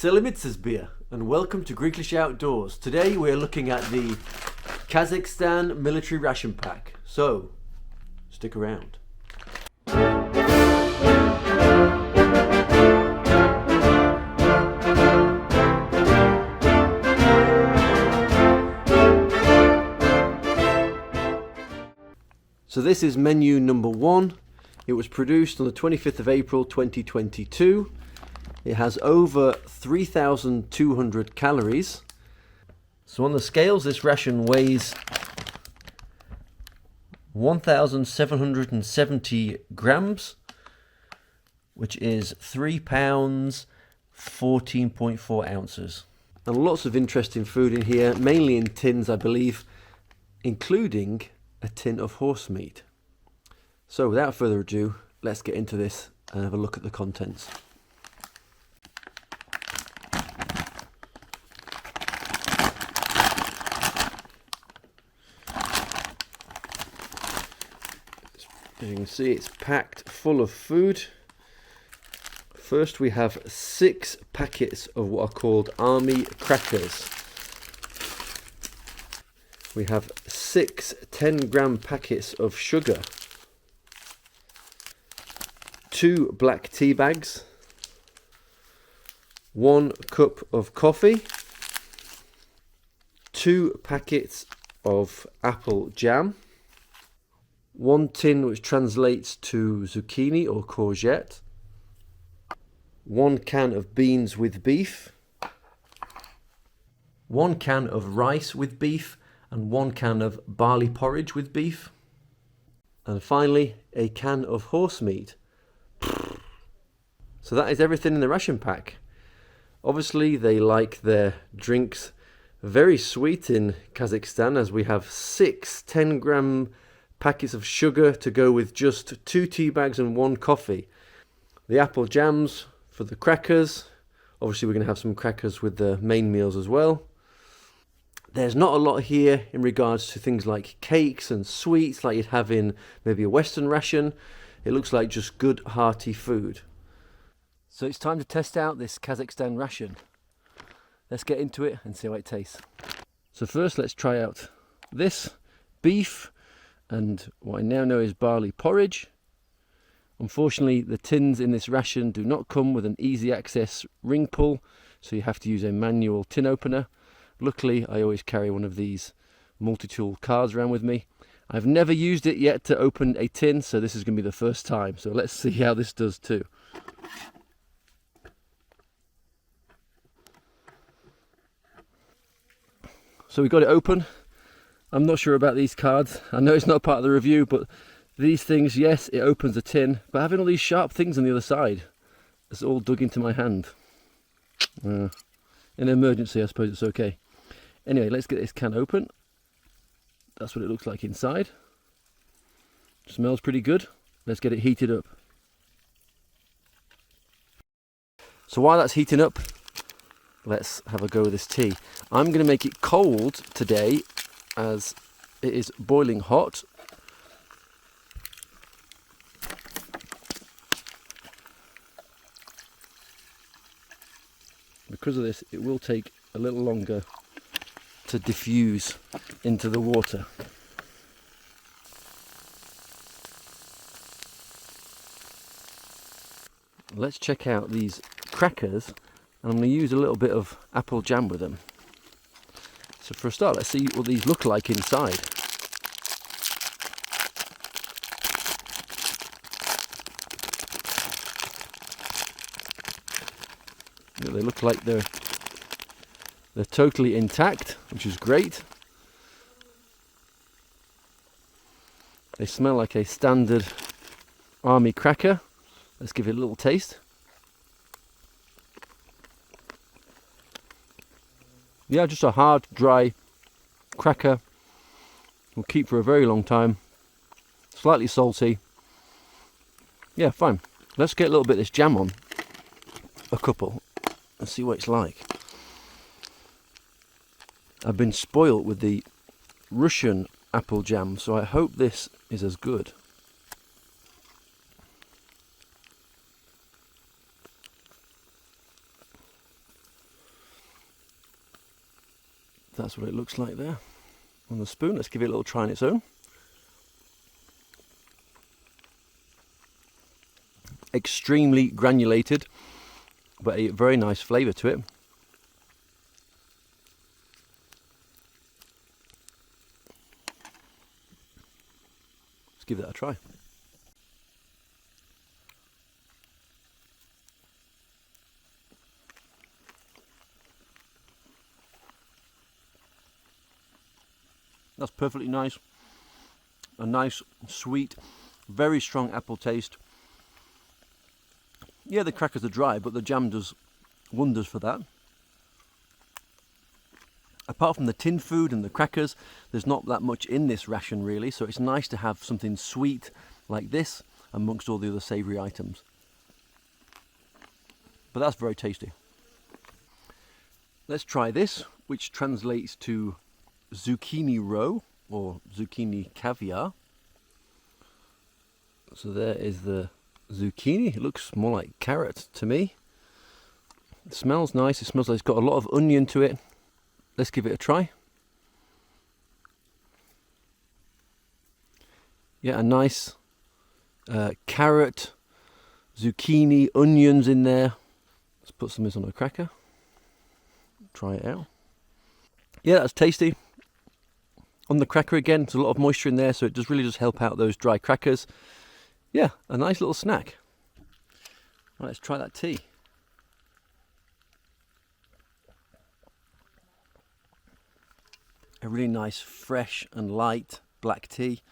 Selamitsas beer, and welcome to Greeklish Outdoors. Today we're looking at the Kazakhstan Military Ration Pack, so stick around. So this is menu number 1. It was produced on the 25th of April 2022. It has over 3,200 calories. So on the scales, this ration weighs 1,770 grams, which is 3 pounds 14.4 ounces. And lots of interesting food in here, mainly in tins, I believe, including a tin of horse meat. So without further ado, let's get into this and have a look at the contents. As you can see, it's packed full of food. First we have 6 packets of what are called army crackers. We have 6 10-gram packets of sugar, 2 black tea bags, 1 cup of coffee, 2 packets of apple jam, 1 tin which translates to zucchini or courgette, 1 can of beans with beef, 1 can of rice with beef, and 1 can of barley porridge with beef, and finally a can of horse meat. So that is everything in the ration pack. Obviously they like their drinks very sweet in Kazakhstan, as we have 6 10-gram packets of sugar to go with just 2 tea bags and 1 coffee. The apple jams for the crackers. Obviously we're going to have some crackers with the main meals as well. There's not a lot here in regards to things like cakes and sweets like you'd have in maybe a Western ration. It looks like just good hearty food. So it's time to test out this Kazakhstan ration. Let's get into it and see how it tastes. So first let's try out this beef and what I now know is barley porridge. Unfortunately the tins in this ration do not come with an easy access ring pull, so you have to use a manual tin opener. Luckily I always carry one of these multi-tool cards around with me. I've never used it yet to open a tin, so this is going to be the first time, so let's see how this does too. So we got it open. I'm not sure about these cards. I know it's not part of the review, but these things, yes, it opens the tin, but having all these sharp things on the other side, it's all dug into my hand. In an emergency, I suppose it's okay. Anyway, let's get this can open. That's what it looks like inside. Smells pretty good. Let's get it heated up. So while that's heating up, let's have a go with this tea. I'm going to make it cold today as it is boiling hot. Because of this, it will take a little longer to diffuse into the water. Let's check out these crackers, and I'm going to use a little bit of apple jam with them. So for a start, let's see what these look like inside. They look like they're totally intact, which is great. They smell like a standard army cracker. Let's give it a little taste. Yeah, just a hard, dry cracker. Will keep for a very long time. Slightly salty. Yeah, fine. Let's get a little bit of this jam on. A couple. And see what it's like. I've been spoilt with the Russian apple jam, so I hope this is as good. That's what it looks like there on the spoon. Let's give it a little try on its own. Extremely granulated, but a very nice flavour to it. Let's give that a try. That's perfectly nice. A nice, sweet, very strong apple taste. Yeah, the crackers are dry, but the jam does wonders for that. Apart from the tin food and the crackers, there's not that much in this ration really, so it's nice to have something sweet like this amongst all the other savoury items. But that's very tasty. Let's try this, which translates to zucchini roe or zucchini caviar. So there is the zucchini. It looks more like carrot to me. It smells nice. It smells like it's got a lot of onion to it. Let's give it a try. Yeah, a nice carrot, zucchini, onions in there. Let's put some of this on a cracker. Try it out. Yeah, that's tasty. On the cracker again, there's a lot of moisture in there, so it really does help out those dry crackers. Yeah, a nice little snack. Right, let's try that tea. A really nice, fresh and light black tea.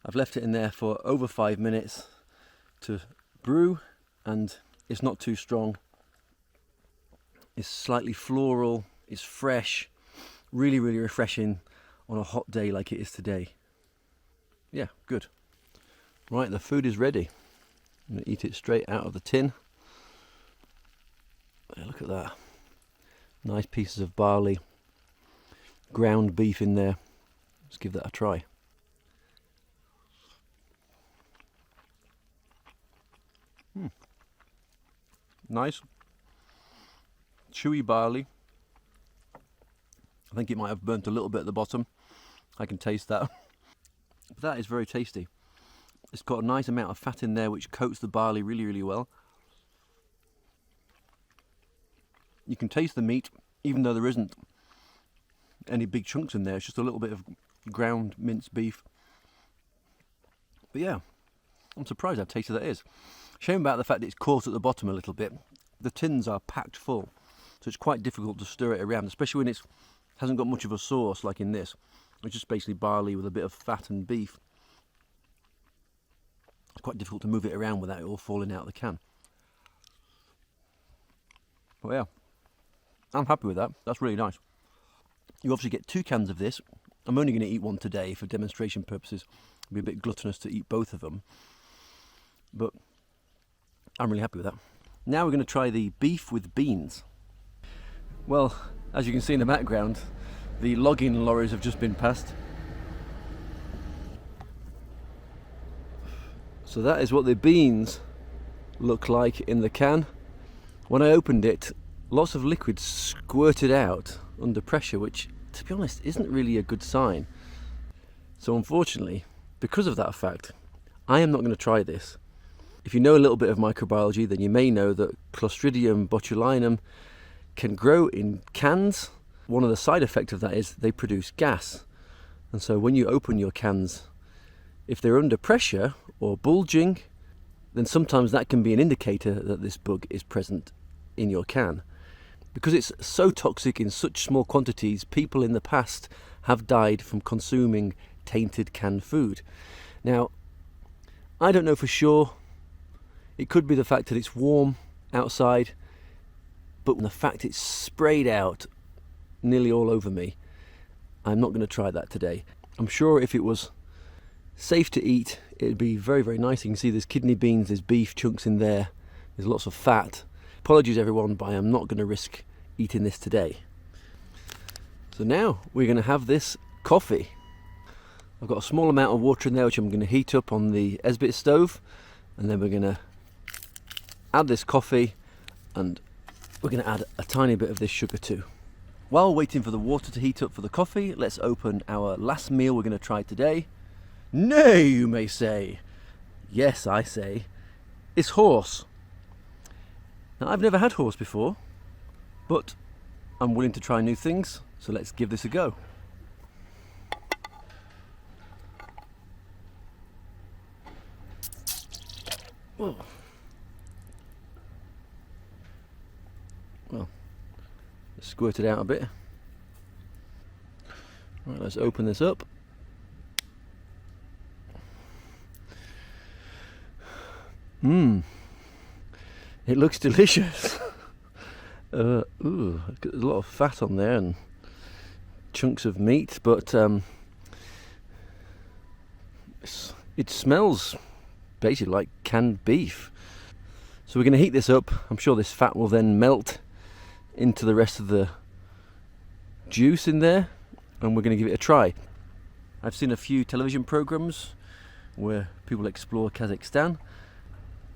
I've left it in there for over 5 minutes to brew, and it's not too strong. It's slightly floral, it's fresh, really, really refreshing on a hot day like it is today. Yeah, good. Right, the food is ready. I'm going to eat it straight out of the tin. Yeah, look at that. Nice pieces of barley. Ground beef in there. Let's give that a try. Nice. Chewy barley. I think it might have burnt a little bit at the bottom. I can taste that. But that is very tasty. It's got a nice amount of fat in there which coats the barley really, really well. You can taste the meat even though there isn't any big chunks in there. It's just a little bit of ground minced beef. But yeah, I'm surprised how tasty that is. Shame about the fact that it's coarse at the bottom a little bit. The tins are packed full, so it's quite difficult to stir it around, especially when it hasn't got much of a sauce like in this. It's just basically barley with a bit of fat and beef. It's quite difficult to move it around without it all falling out of the can. But yeah, I'm happy with that. That's really nice. You obviously get 2 cans of this. I'm only going to eat one today for demonstration purposes. It'd be a bit gluttonous to eat both of them. But I'm really happy with that. Now we're going to try the beef with beans. Well, as you can see in the background, the logging lorries have just been passed. So that is what the beans look like in the can. When I opened it, lots of liquid squirted out under pressure, which, to be honest, isn't really a good sign. So unfortunately, because of that fact, I am not going to try this. If you know a little bit of microbiology, then you may know that Clostridium botulinum can grow in cans. One of the side effects of that is they produce gas. And so when you open your cans, if they're under pressure or bulging, then sometimes that can be an indicator that this bug is present in your can. Because it's so toxic in such small quantities, people in the past have died from consuming tainted canned food. Now, I don't know for sure. It could be the fact that it's warm outside, but the fact it's sprayed out nearly all over me, I'm not going to try that today. I'm sure if it was safe to eat, it'd be very, very nice. You can see there's kidney beans, there's beef chunks in there, there's lots of fat. Apologies everyone, but I am not going to risk eating this today. So now we're going to have this coffee. I've got a small amount of water in there which I'm going to heat up on the Esbit stove, and then we're going to add this coffee, and we're going to add a tiny bit of this sugar too. While waiting for the water to heat up for the coffee, let's open our last meal we're going to try today. Nay, you may say. Yes, I say. It's horse. Now, I've never had horse before, but I'm willing to try new things, so let's give this a go. Whoa. Well, let's squirt it out a bit. Right, let's open this up. It looks delicious. Ooh, there's a lot of fat on there and chunks of meat, but it smells basically like canned beef. So we're going to heat this up. I'm sure this fat will then melt into the rest of the juice in there, and we're going to give it a try. I've seen a few television programs where people explore Kazakhstan.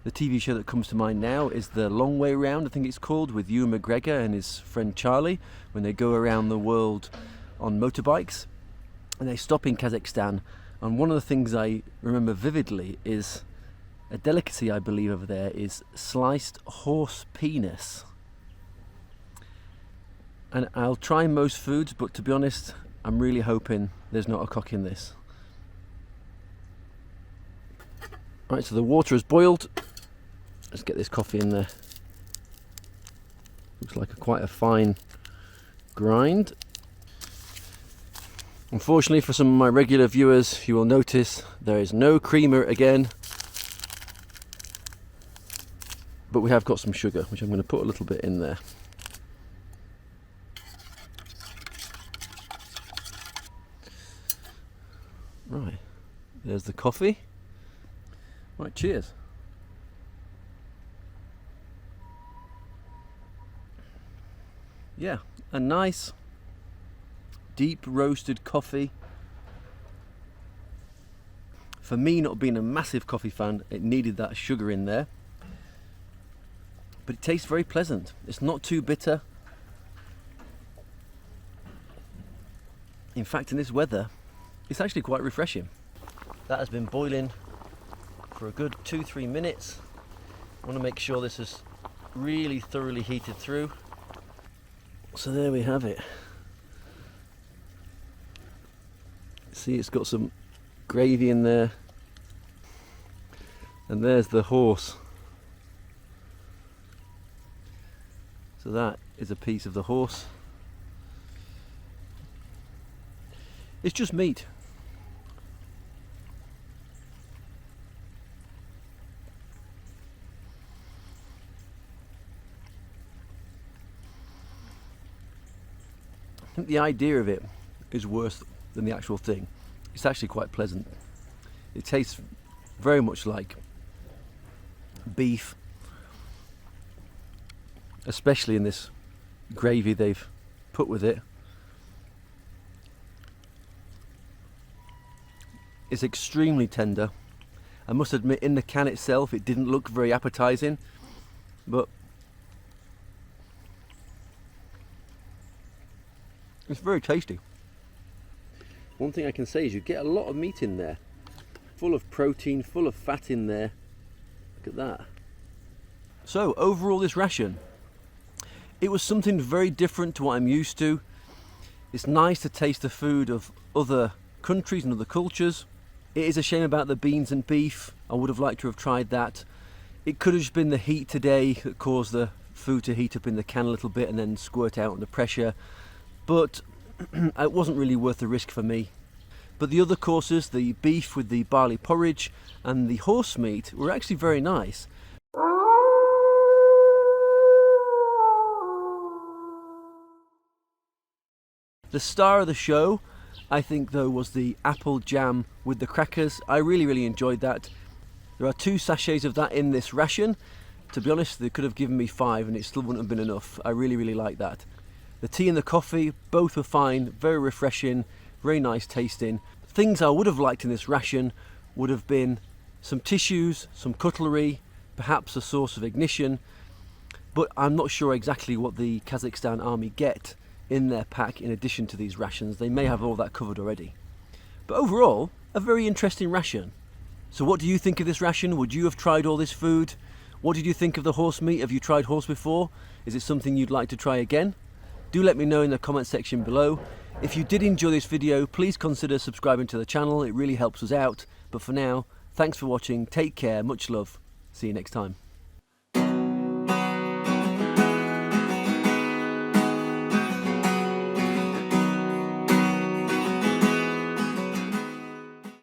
The TV show that comes to mind now is The Long Way Round, I think it's called, with Ewan McGregor and his friend Charlie, when they go around the world on motorbikes and they stop in Kazakhstan. And one of the things I remember vividly is a delicacy, I believe, over there is sliced horse penis. And I'll try most foods, but to be honest, I'm really hoping there's not a cock in this. Right, so the water has boiled. Let's get this coffee in there. Looks like quite a fine grind. Unfortunately for some of my regular viewers, you will notice there is no creamer again. But we have got some sugar, which I'm going to put a little bit in there. Right, there's the coffee. Right, cheers. Yeah, a nice deep roasted coffee. For me, not being a massive coffee fan, it needed that sugar in there. But it tastes very pleasant. It's not too bitter. In fact, in this weather, it's actually quite refreshing. That has been boiling for a good 2-3 minutes. I want to make sure this is really thoroughly heated through. So there we have it. See, it's got some gravy in there. And there's the horse. So that is a piece of the horse. It's just meat. I think the idea of it is worse than the actual thing. It's actually quite pleasant. It tastes very much like beef, especially in this gravy they've put with it. It's extremely tender. I must admit, in the can itself it didn't look very appetizing, but it's very tasty. One thing I can say is you get a lot of meat in there, full of protein, full of fat in there. Look at that. So overall, this ration, it was something very different to what I'm used to. It's nice to taste the food of other countries and other cultures. It is a shame about the beans and beef. I would have liked to have tried that. It could have just been the heat today that caused the food to heat up in the can a little bit and then squirt out under pressure. But it wasn't really worth the risk for me. But the other courses, the beef with the barley porridge and the horse meat, were actually very nice. The star of the show, I think though, was the apple jam with the crackers. I really enjoyed that. There are 2 sachets of that in this ration. To be honest, they could have given me 5 and it still wouldn't have been enough. I really like that. The tea and the coffee, both were fine, very refreshing, very nice tasting. Things I would have liked in this ration would have been some tissues, some cutlery, perhaps a source of ignition, but I'm not sure exactly what the Kazakhstan army get in their pack in addition to these rations. They may have all that covered already. But overall, a very interesting ration. So what do you think of this ration? Would you have tried all this food? What did you think of the horse meat? Have you tried horse before? Is it something you'd like to try again? Do let me know in the comment section below. If you did enjoy this video, please consider subscribing to the channel. It really helps us out. But for now, thanks for watching. Take care. Much love. See you next time.